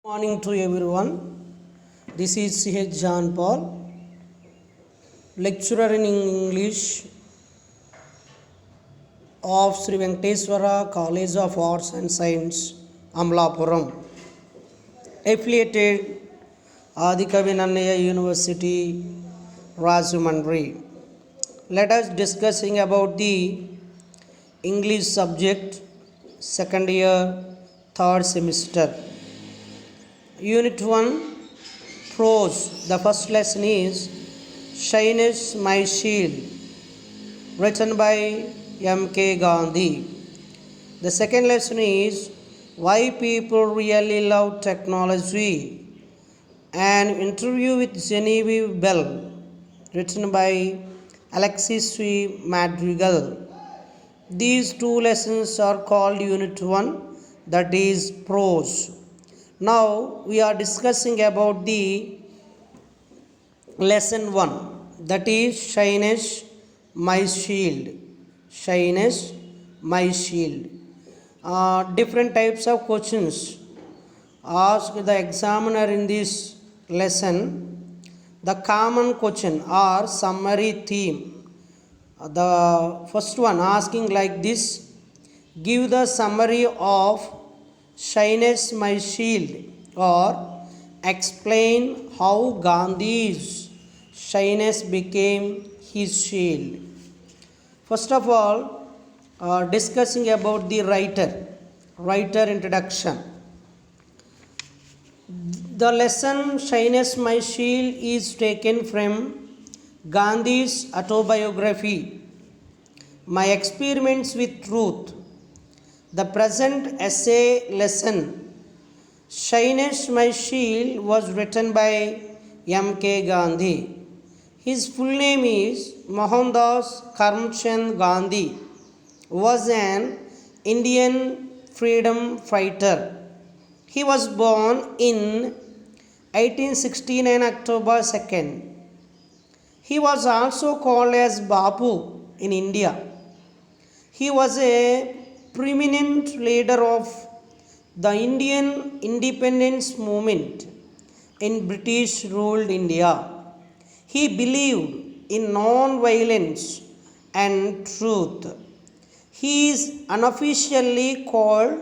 Morning to everyone. This is C.H. John Paul, lecturer in English of Sri Venkateswara College of Arts and Science, Amlapuram, affiliated Adikavi Nannaya University, Rajahmundry. Let us discussing about the English subject, second year, third semester. Unit 1, Prose. The first lesson is Shyness My Shield, written by M.K. Gandhi. The second lesson is Why People Really Love Technology, an interview with Genevieve Bell, written by Alexis V. Madrigal. These two lessons are called Unit 1, that is Prose. Now we are discussing about the lesson 1, that is Shyness My Shield. Shyness My Shield. Different types of questions asked the examiner in this lesson. The common question or summary theme. The first one asking like this: give the summary of Shyness My Shield, or explain how Gandhi's shyness became his shield. First of all, discussing about the writer introduction. The lesson Shyness My Shield is taken from Gandhi's autobiography, My Experiments with Truth. The present essay lesson, Shyness My Shield, was written by M.K. Gandhi. His full name is Mohandas Karamchand Gandhi, was an Indian freedom fighter. He was born in 1869 October 2nd. He was also called as Bapu in India. He was a preeminent leader of the Indian independence movement in British ruled India. He believed in non-violence and truth. He is unofficially called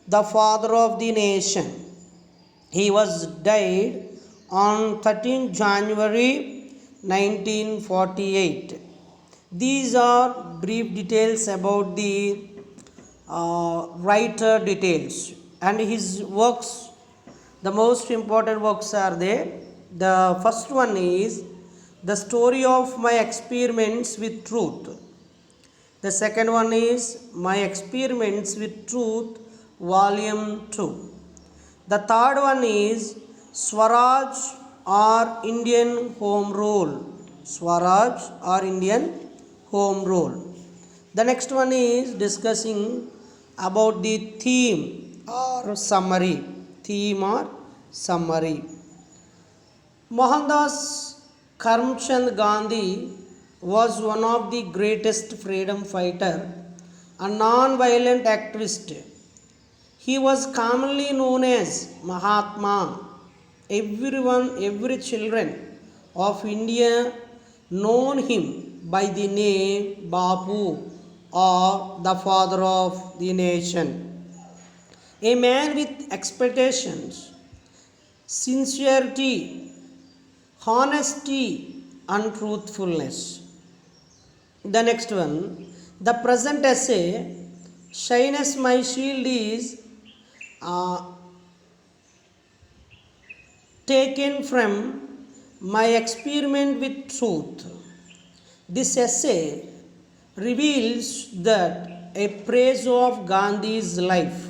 the father of the nation. He was died on 13 January 1948. These are brief details about the writer details and his works. The most important works are there. The first one is The Story of My Experiments with Truth. The second one is My Experiments with Truth, Volume 2. The third one is Swaraj or Indian Home Rule. Swaraj or Indian Home Rule. The next one is discussing about the theme or summary. Theme or summary. Mohandas Karamchand Gandhi was one of the greatest freedom fighter and non-violent activist. He was commonly known as Mahatma. Every children of India known him by the name Bapu, or the father of the nation. A man with expectations, sincerity, honesty, and truthfulness. The next one, the present essay, Shyness My Shield, is taken from My Experiment with Truth. This essay reveals that a praise of Gandhi's life.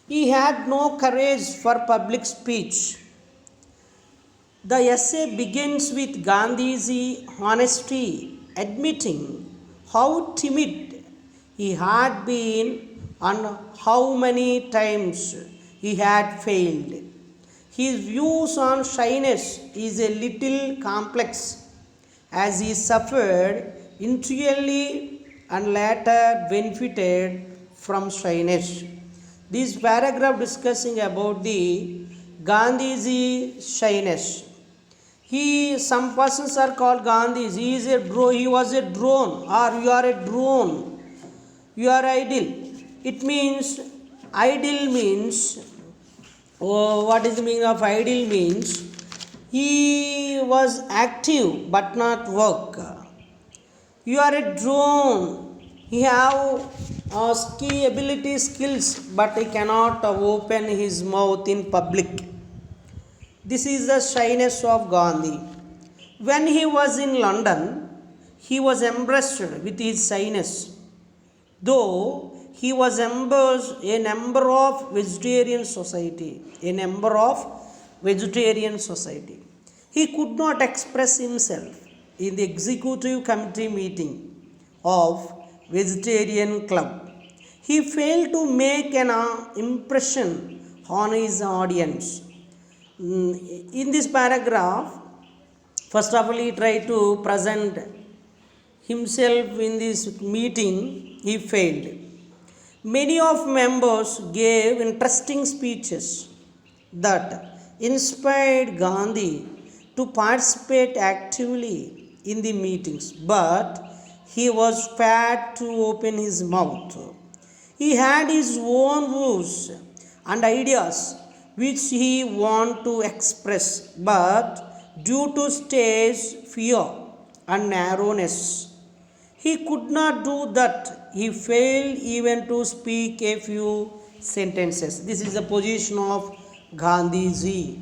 He had no courage for public speech. The essay begins with Gandhi's honesty, admitting how timid he had been and how many times he had failed. His views on shyness is a little complex, as he suffered initially and later benefited from shyness. this paragraph discussing about the Gandhiji shyness. Some persons are called Gandhis. He was a drone, or you are a drone. You are idle. It means, idle means, what is the meaning of idle means? He was active but not work. You are a drone. He have ability skills, but he cannot open his mouth in public. This is the shyness of Gandhi. When he was in London, he was embraced with his shyness. Though he was a member of vegetarian society, he could not express himself in the executive committee meeting of vegetarian club. He failed to make an impression on his audience. In this paragraph, first of all, he tried to present himself in this meeting. He failed. Many of members gave interesting speeches that inspired Gandhi to participate actively in the meetings, but he was scared to open his mouth. He had his own views and ideas which he wanted to express, but due to stage fear and narrowness, he could not do that. He failed even to speak a few sentences. This is the position of Gandhiji.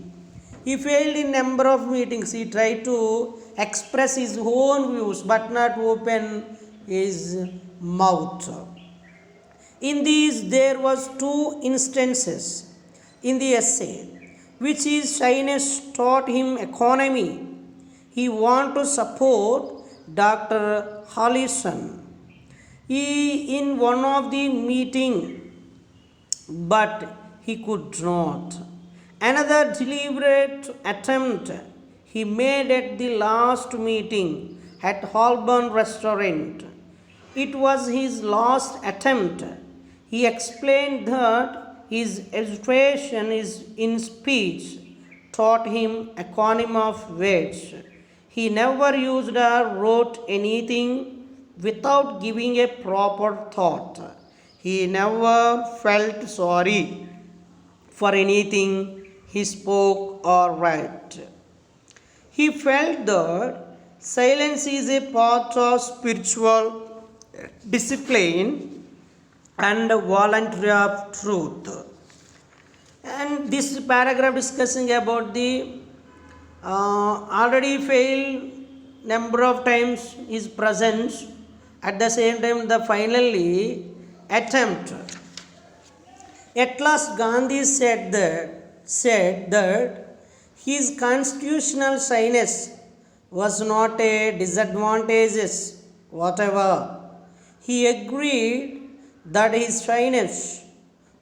He failed in number of meetings. He tried to express his own views but not open his mouth. In these, there was two instances in the essay which his shyness taught him economy. He wanted to support Dr. Harrison in one of the meeting, but he could not. Another deliberate attempt he made at the last meeting at Holborn Restaurant. It was his last attempt. He explained that his hesitation in speech taught him economy of words. He never used or wrote anything without giving a proper thought. He never felt sorry for anything he spoke or wrote. He felt that silence is a part of spiritual discipline and voluntary of truth. And this paragraph discussing about the already failed number of times his presence, at the same time the finally attempt. At last Gandhi said that his constitutional shyness was not a disadvantage whatever. He agreed that his shyness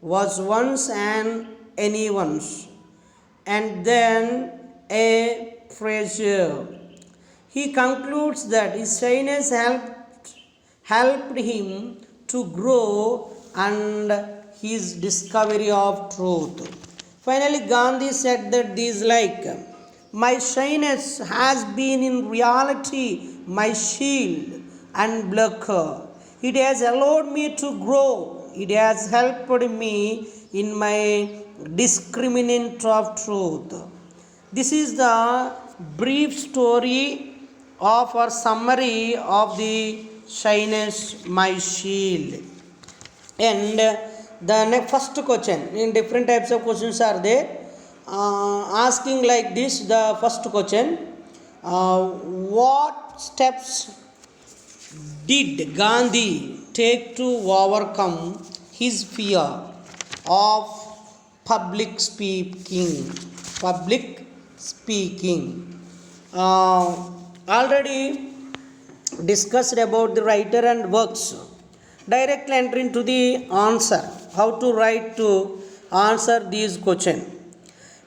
was once and anyone's, and then a pressure. He concludes that his shyness helped him to grow and his discovery of truth. Finally, Gandhi said that these like, my shyness has been in reality my shield and buckler. It has allowed me to grow. It has helped me in my discriminant of truth. This is the brief story of our summary of the shyness, my shield. And the first question, in different types of questions are there, asking like this. The first question, what steps did Gandhi take to overcome his fear of public speaking? Already discussed about the writer and works. Directly enter into the answer. How to write to answer these questions.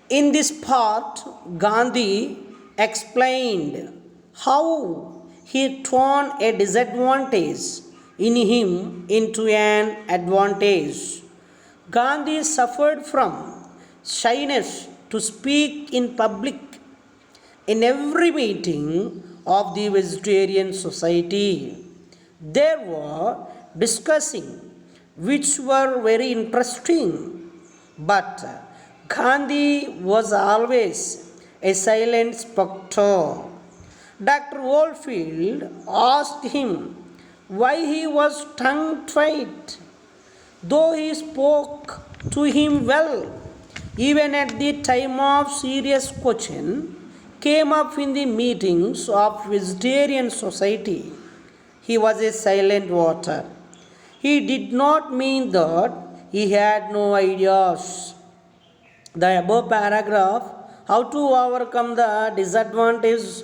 In this part, Gandhi explained how he turned a disadvantage in him into an advantage Gandhi suffered from shyness to speak in public in every meeting of the Vegetarian Society. They were discussing which were very interesting, but Gandhi was always a silent spectator. Dr. Oldfield asked him why he was tongue tied, though he spoke to him well. Even at the time of serious question came up in the meetings of Vegetarian Society, he was a silent watcher. He did not mean that he had no ideas. The above paragraph, how to overcome the disadvantage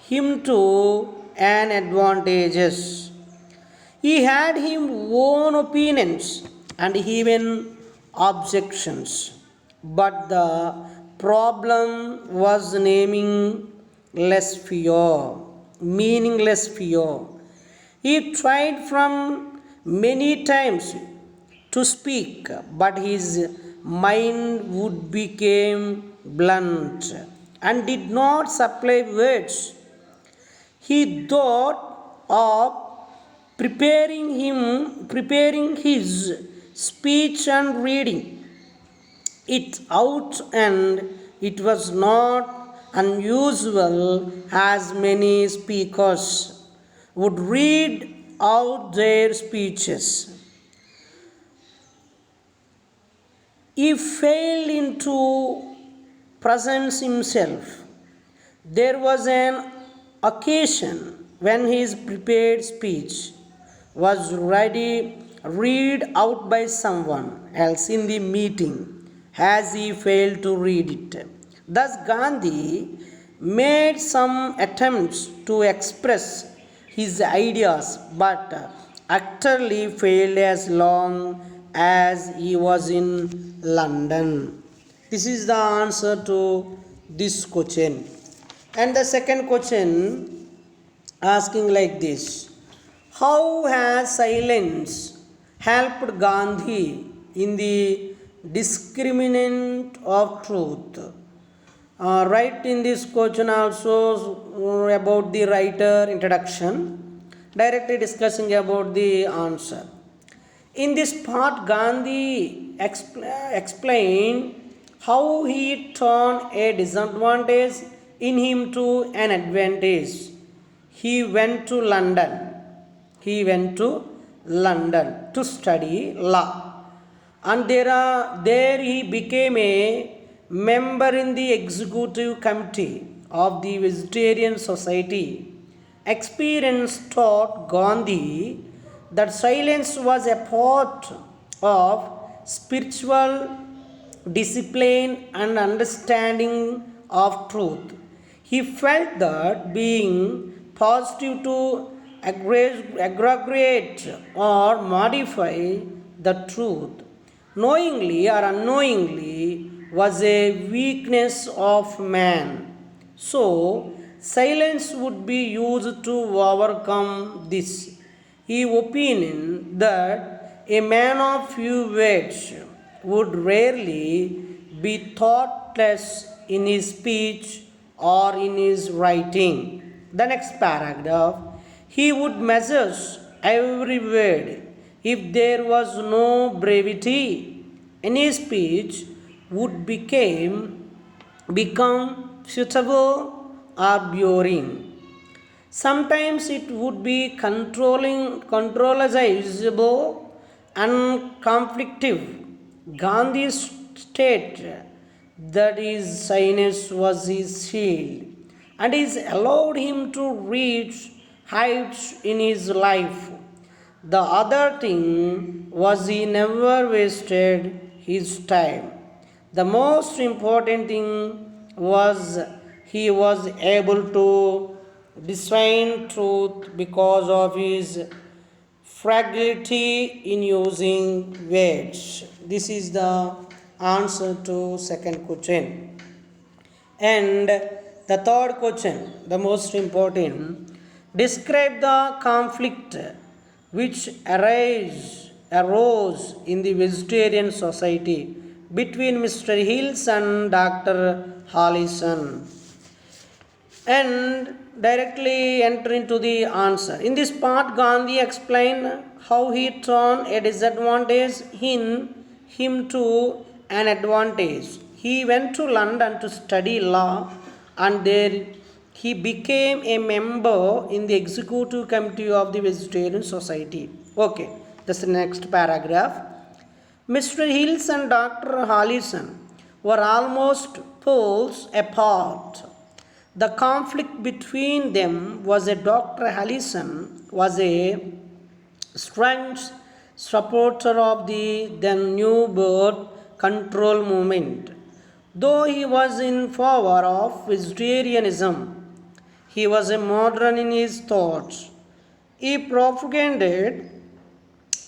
him to an advantages. He had his own opinions and even objections, but the problem was naming less fear, meaningless fear. He tried from many times to speak, but his mind would become blunt and did not supply words. He thought of preparing his speech and reading it out, and it was not unusual as many speakers would read out their speeches. He failed into presence himself. There was an occasion when his prepared speech was ready read out by someone else in the meeting as he failed to read it. Thus Gandhi made some attempts to express his ideas but utterly failed as long as he was in London. This is the answer to this question. And the second question asking like this: how has silence helped Gandhi in the discriminant of truth? Write in this question also about the writer introduction, directly discussing about the answer. In this part, Gandhi explained how he turned a disadvantage in him to an advantage. He went to London. He went to London to study law, and there he became a member in the executive committee of the Vegetarian Society. Experience taught Gandhi that silence was a part of spiritual discipline and understanding of truth. He felt that being positive to aggregate or modify the truth, knowingly or unknowingly, was a weakness of man. So, silence would be used to overcome this. He opinion that a man of few words would rarely be thoughtless in his speech or in his writing. The next paragraph, he would measure every word. If there was no brevity in his speech, would become suitable or boring. Sometimes it would be controllable and conflictive. Gandhi stated that his shyness was his shield and is allowed him to reach heights in his life. The other thing was he never wasted his time. The most important thing was he was able to discern truth because of his fragility in using words. This is the answer to second question. And the third question, the most important, describe the conflict which arose in the vegetarian society between Mr. Hills and Dr. Harrison. And directly enter into the answer. In this part, Gandhi explained how he turned a disadvantage in him to an advantage. He went to London to study law, and there he became a member in the executive committee of the Vegetarian Society. Okay, that's the next paragraph. Mr. Hills and Dr. Harrison were almost poles apart. The conflict between them was that Dr. Harrison was a strong supporter of the then new birth control movement. Though he was in favor of vegetarianism, he was a modern in his thoughts. He propagated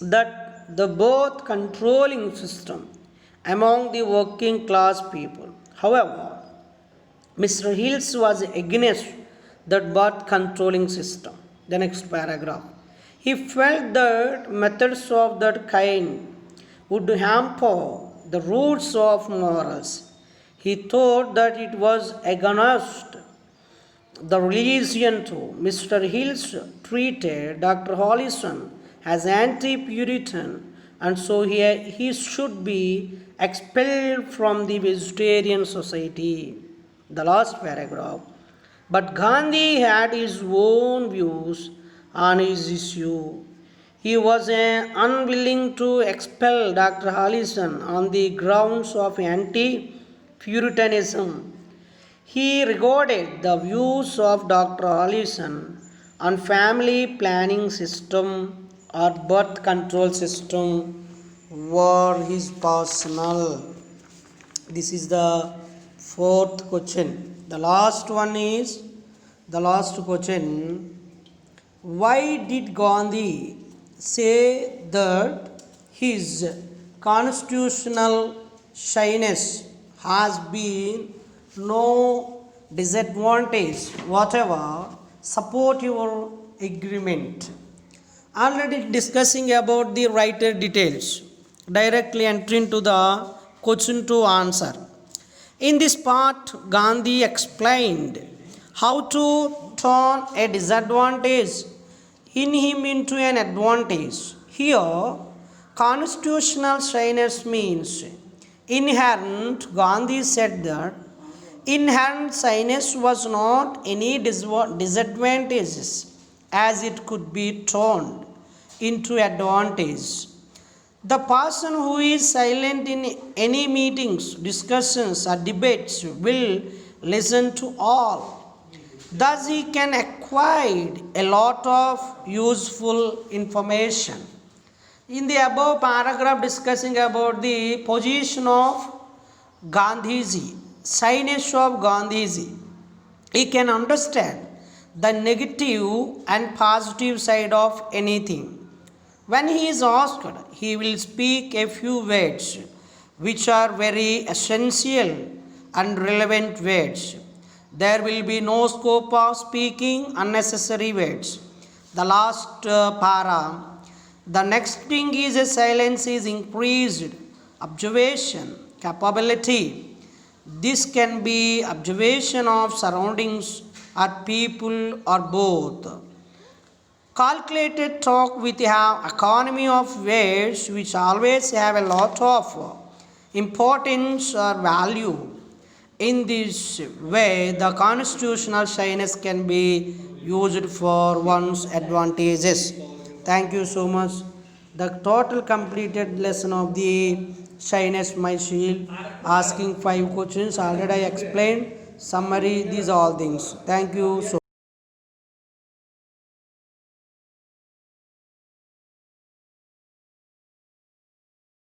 that the birth controlling system among the working class people. However, Mr. Hills was against that birth controlling system. The next paragraph. He felt that methods of that kind would hamper the roots of morals. He thought that it was against the religion too. Mr. Hills treated Dr. Harrison as anti-Puritan, and so he should be expelled from the vegetarian society. The last paragraph. But Gandhi had his own views on his issue. He was unwilling to expel Dr. Harrison on the grounds of anti-Puritanism. He regarded the views of Dr. Harrison on family planning system or birth control system were his personal. This is the fourth question. The last question. Why did Gandhi say that his constitutional shyness has been no disadvantage whatever? Support your agreement. Already discussing about the writer details. Directly enter into the question to answer. In this part, Gandhi explained how to turn a disadvantage in him into an advantage. Here, constitutional shyness means inherent. Gandhi said that inherent shyness was not any disadvantages, as it could be turned into advantage. The person who is silent in any meetings, discussions, or debates will listen to all. Thus, he can acquire a lot of useful information. In the above paragraph discussing about the position of Gandhiji, shyness of Gandhiji, he can understand the negative and positive side of anything. When he is asked, he will speak a few words which are very essential and relevant words. There will be no scope of speaking unnecessary words. The last para. The next thing is a silence is increased observation capability. This can be observation of surroundings or people or both. Calculated talk with economy of words which always have a lot of importance or value. In this way, the constitutional shyness can be used for one's advantages. Thank you so much. The total completed lesson of the shyness my shield, asking 5 questions. Already I explained summary, these all things. Thank you so